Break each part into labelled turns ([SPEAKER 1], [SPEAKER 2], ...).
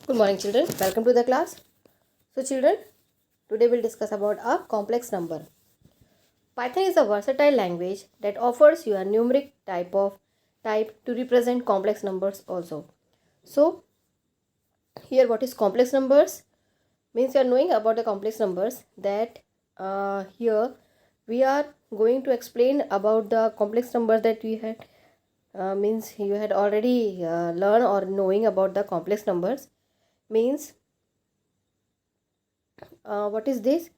[SPEAKER 1] Good morning, children. Welcome to the class. So, children, today we'll discuss about a complex number. Python is a versatile language that offers you a numeric type to represent complex numbers also. So, here what is complex numbers? Means you are knowing about the complex numbers that here we are going to explain about the complex numbers that we had means you had already learned or knowing about the complex numbers means what is this?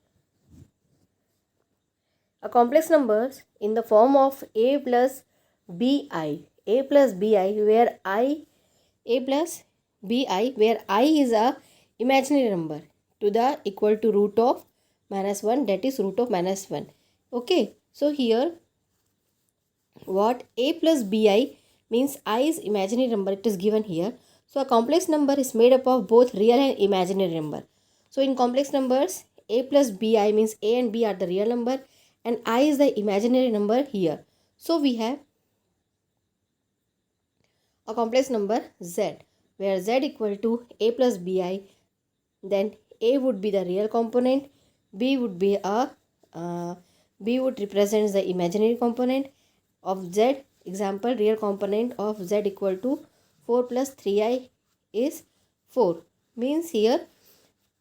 [SPEAKER 1] A complex numbers in the form of a plus bi, where a plus bi, where I is a imaginary number to the equal to root of -1, that is root of -1. Okay, so here what a plus bi means I is imaginary number, it is given here. So a complex number is made up of both real and imaginary number. So in complex numbers, a plus bi means a and b are the real number and I is the imaginary number here. So we have a complex number z, where z equal to a plus bi, then a would be the real component, b would be b would represents the imaginary component of z. Example, real component of z equal to 4 plus 3i is 4. Means here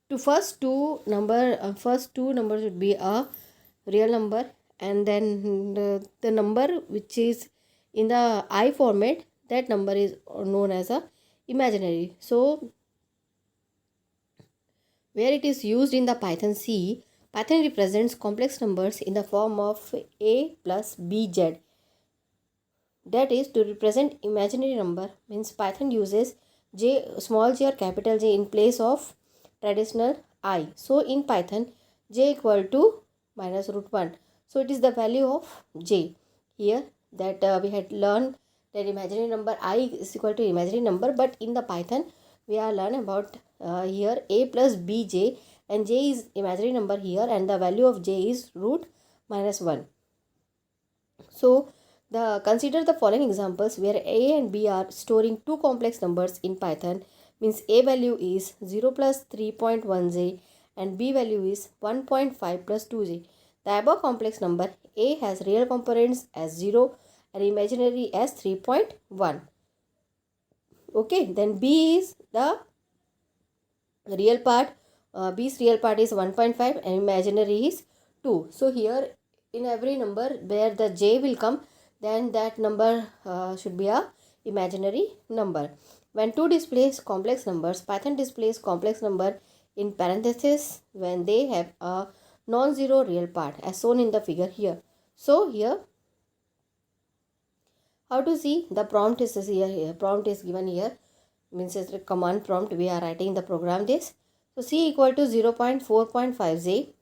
[SPEAKER 1] to first two numbers would be a real number, and then the number which is in the I format, that number is known as a imaginary. So where it is used in the Python C, Python represents complex numbers in the form of a plus bz, that is to represent imaginary number. Means Python uses small j or capital J in place of traditional I. So in Python, j equal to minus root 1. So it is the value of j. Here that we had learned that imaginary number I is equal to imaginary number, but in the Python we are learn about here a plus bj, and j is imaginary number here and the value of j is root -1. So consider the following examples where a and b are storing two complex numbers in Python. Means a value is 0 plus 3.1j and b value is 1.5 plus 2j. The above complex number a has real components as 0 and imaginary as 3.1. Okay, then b is the real part. B's real part is 1.5 and imaginary is 2. So here in every number where the j will come, then that number should be a imaginary number. When two displays complex numbers, Python displays complex number in parentheses when they have a non-zero real part as shown in the figure here. So here how to see, the prompt is here. Prompt is given here, means it's a command prompt. We are writing the program this. So c equal to 0.4.5j,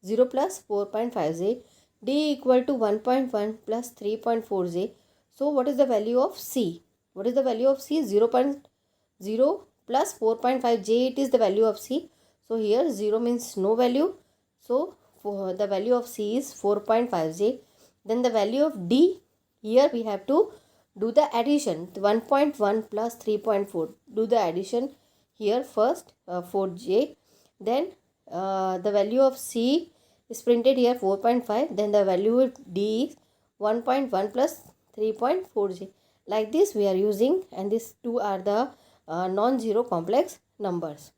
[SPEAKER 1] 0 plus 4.5j, d equal to 1.1 plus 3.4j. So what is the value of c? What is the value of c? 0.0 plus 4.5j, it is the value of c. So here 0 means no value. So for the value of c is 4.5j. Then the value of d, here we have to do the addition. 1.1 plus 3.4. Do the addition here first, 4j. Then the value of c is printed here 4.5. Then the value of d is 1.1 plus 3.4j. Like this we are using, and these two are the non-zero complex numbers.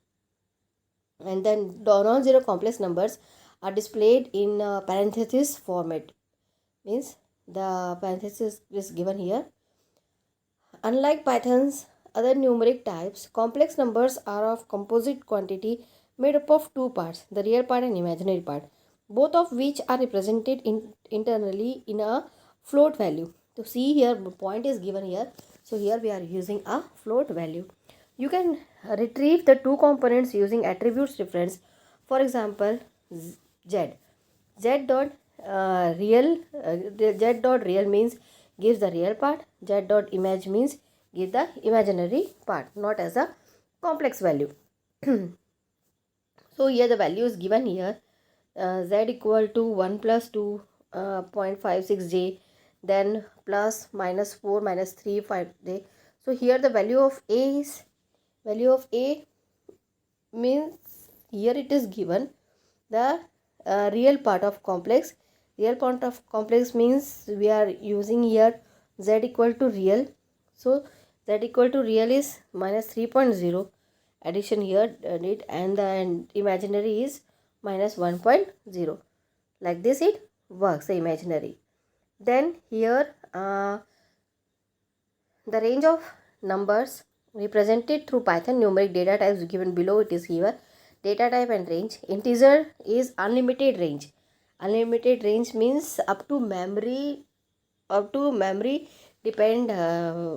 [SPEAKER 1] And then the non-zero complex numbers are displayed in parenthesis format. Means the parenthesis is given here. Unlike Python's other numeric types, complex numbers are of composite quantity made up of two parts, the real part and imaginary part, both of which are represented internally in a float value. So see here, the point is given here. So here we are using a float value. You can retrieve the two components using attributes reference. For example, z. Z dot real means gives the real part. Z dot image means give the imaginary part, not as a complex value. So here the value is given here. Z equal to 1 plus 2.56j, then plus -4 -3 5j. So here the value of a means here it is given the real part of complex. Real part of complex means we are using here z equal to real. So z equal to real is minus 3.0. Addition here did, and the imaginary is minus 1.0. Like this it works, the imaginary. Then here the range of numbers represented through Python numeric data types given below. It is here. Data type and range. Integer is unlimited range. Unlimited range means up to memory depend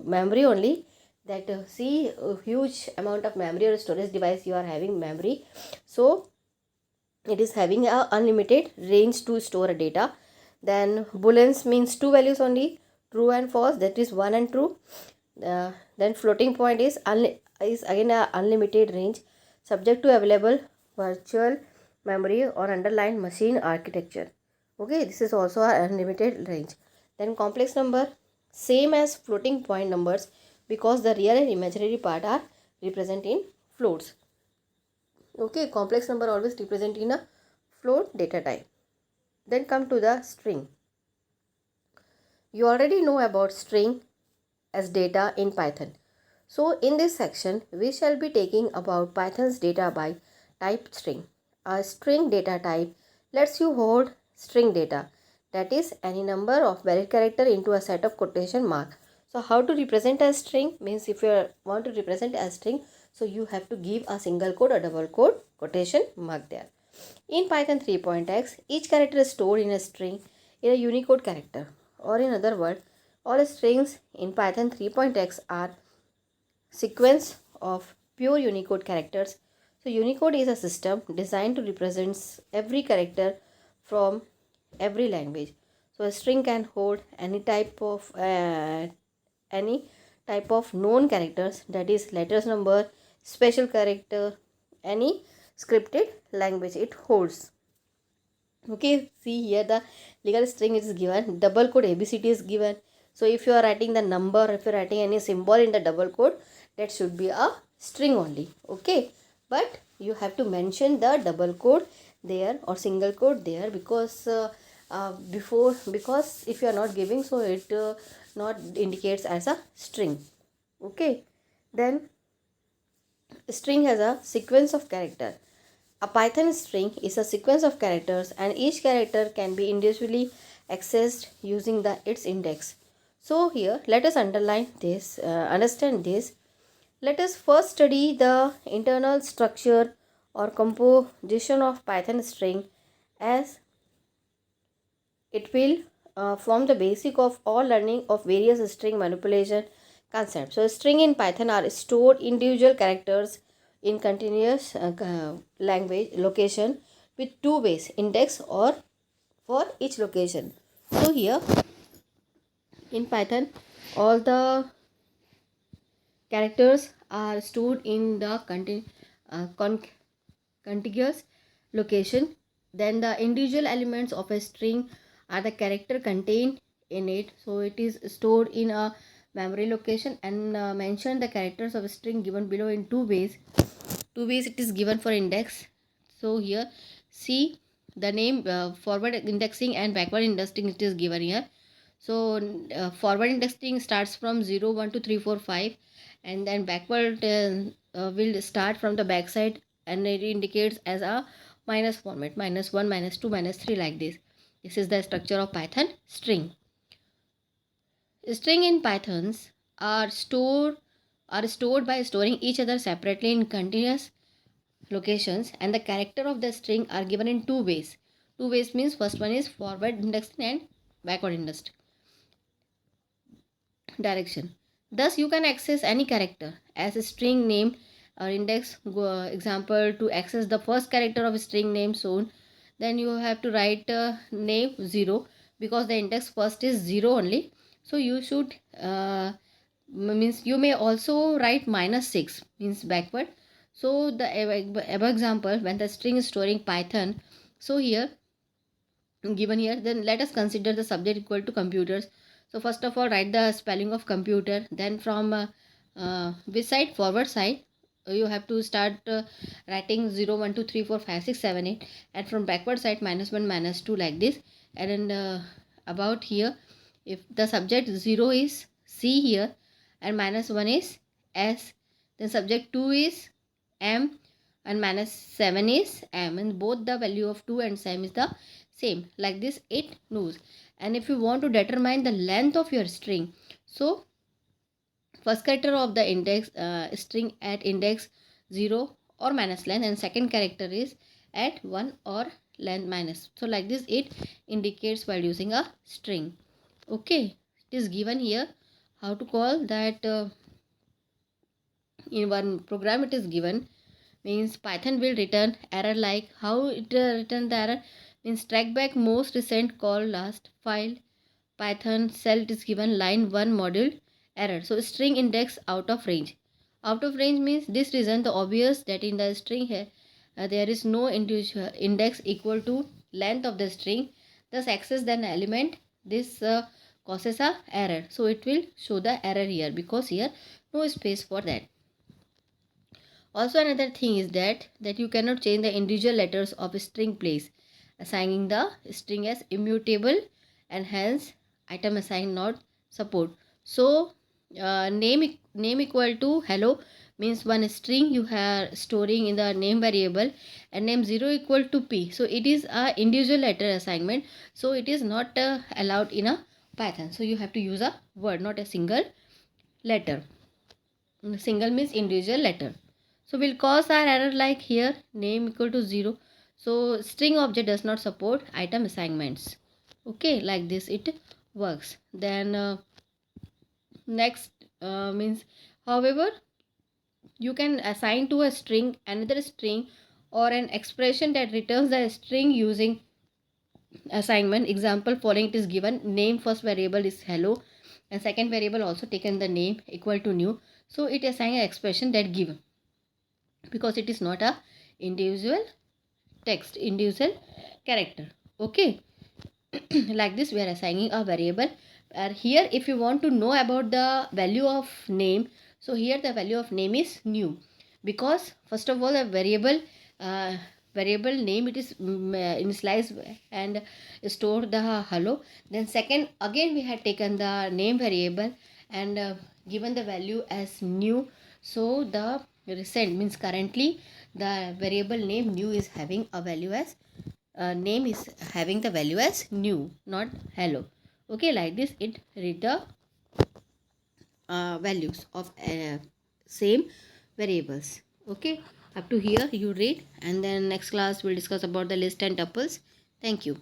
[SPEAKER 1] memory only. That see a huge amount of memory or storage device you are having memory. So it is having a unlimited range to store data. Then booleans means two values only, true and false, that is 1 and true. Then floating point is again a unlimited range, subject to available virtual memory or underlying machine architecture. Okay, this is also a unlimited range. Then complex number, same as floating point numbers, because the real and imaginary part are represented in floats. Okay, complex number always represent in a float data type. Then come to the string. You already know about string as data in Python. So in this section, we shall be taking about Python's data by type string. A string data type lets you hold string data, that is any number of valid character into a set of quotation mark. So how to represent a string means, if you want to represent a string, so you have to give a single quote or double quote quotation mark there. In Python 3.x, each character is stored in a string in a Unicode character, or in other words, all strings in Python 3.x are sequence of pure Unicode characters. So Unicode is a system designed to represent every character from every language. So a string can hold any type of known characters, that is letters, number, special character, any scripted language it holds. Okay, see here the legal string is given, double quote ABCD is given. So if you are writing the number, if you are writing any symbol in the double quote, that should be a string only. Okay, but you have to mention the double quote there or single quote there, because because if you are not giving, so it not indicates as a string. Okay, then string has a sequence of character. A Python string is a sequence of characters, and each character can be individually accessed using its index. So here let us underline this, understand this. Let us first study the internal structure or composition of Python string, as it will form the basic of all learning of various string manipulation concepts. So string in Python are stored individual characters in continuous language location with two ways, index or for each location. So here in Python, all the characters are stored in the contiguous location. Then the individual elements of a string are the character contained in it. So it is stored in a memory location, and mention the characters of a string given below in two ways. Two ways it is given for index. So here see the name, forward indexing and backward indexing it is given here. So forward indexing starts from 0 1 2 3 4 5, and then backward will start from the backside, and it indicates as a minus format, minus 1 minus 2 minus 3, like this. This is the structure of Python string. String in Pythons are stored by storing each other separately in continuous locations, and the character of the string are given in two ways. Two ways means first one is forward indexing and backward indexing direction. Thus you can access any character as a string name or index. Example, to access the first character of a string name shown, then you have to write name 0, because the index first is 0 only. So you should means you may also write minus 6 means backward. So the above example, when the string is storing Python, so here given here, then let us consider the subject equal to computers. So first of all write the spelling of computer, then from which side, forward side, you have to start writing 0 1 2 3 4 5 6 7 8, and from backward side -1 -2 like this. And then about here, if the subject 0 is C here and -1 is S, then subject 2 is M and -7 is M, and both the value of 2 and M is the same. Like this it knows. And if you want to determine the length of your string, so first character of the index string at index 0 or minus length, and second character is at 1 or length minus. So like this it indicates while using a string. Okay, it is given here how to call that. In one program it is given, means Python will return error. Like how it return the error, means track back most recent call last file Python cell is given line 1 module error. So string index out of range. Out of range means this reason the obvious that in the string here there is no index equal to length of the string, thus access then element, this causes a error. So it will show the error here because here no space for that. Also another thing is that you cannot change the individual letters of a string place, assigning the string as immutable, and hence item assign not support. So name equal to hello means one string you are storing in the name variable, and name 0 equal to p. So it is a individual letter assignment, so it is not allowed in a Python. So you have to use a word, not a single letter. Single means individual letter. So we'll cause our error like here name equal to 0. So string object does not support item assignments. Okay, like this it works. Then next means, however, you can assign to a string another string or an expression that returns the string using assignment. Example following it is given, name first variable is hello and second variable also taken the name equal to new. So it assigns an expression that given, because it is not a individual text, individual character. Okay. Like this we are assigning a variable. And here if you want to know about the value of name, so here the value of name is new, because first of all a uh, variable name it is initialized and store the hello. Then second again we had taken the name variable and given the value as new. So the recent means currently the variable name new is having a value as name is having the value as new, not hello. Okay, like this it read the values of same variables. Okay, up to here you read, and then next class we'll discuss about the list and tuples. Thank you.